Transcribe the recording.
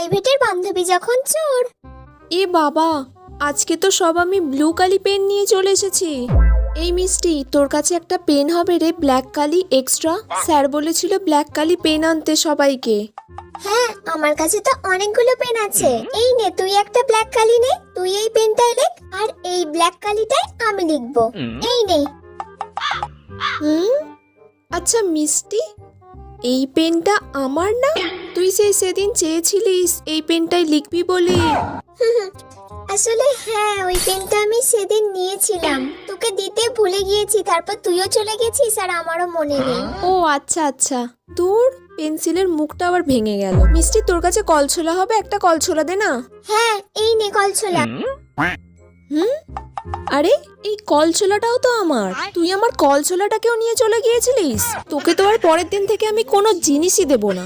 প্রাইভেটের বান্ধবী যখন চোর। এ বাবা, আজকে তো সব আমি ব্লু কালি পেন নিয়ে চলে এসেছি। এই মিষ্টি, তোর কাছে একটা পেন হবে রে, ব্ল্যাক কালি এক্সট্রা। স্যার বলেছিল ব্ল্যাক কালি পেন আনতে সবাইকে। হ্যাঁ, আমার কাছে তো অনেকগুলো পেন আছে। এই নে, তুই একটা ব্ল্যাক কালি নে, তুই এই পেনটাই লেখ, আর এই ব্ল্যাক কালিটাই আমি লিখবো। এই নে। আচ্ছা মিষ্টি, এই পেনটা আমার না? তুই সেদিন চেয়েছিলিস এই পেনটাই লিখবি বলে। আসলে হ্যাঁ, ওই পেনটা আমি সেদিন নিয়েছিলাম, তোকে দিতে ভুলে গিয়েছি, তারপর তুইও চলে গেছিস আর আমারও মনে নেই। ও আচ্ছা আচ্ছা, তোর পেন্সিলের মুখটা আবার ভেঙে গেল। মিষ্টি, তোর কাছে কলছোলা হবে? একটা কলছোলা দে না। হ্যাঁ, এই নে কলছোলা। আরে, এই কলছোলাটাও তো আমার। তুই আমার কলছোলাটাকেও নিয়ে চলে গিয়েছিলিস। তোকে তো আর পরের দিন থেকে আমি কোনো জিনিসই দেব না।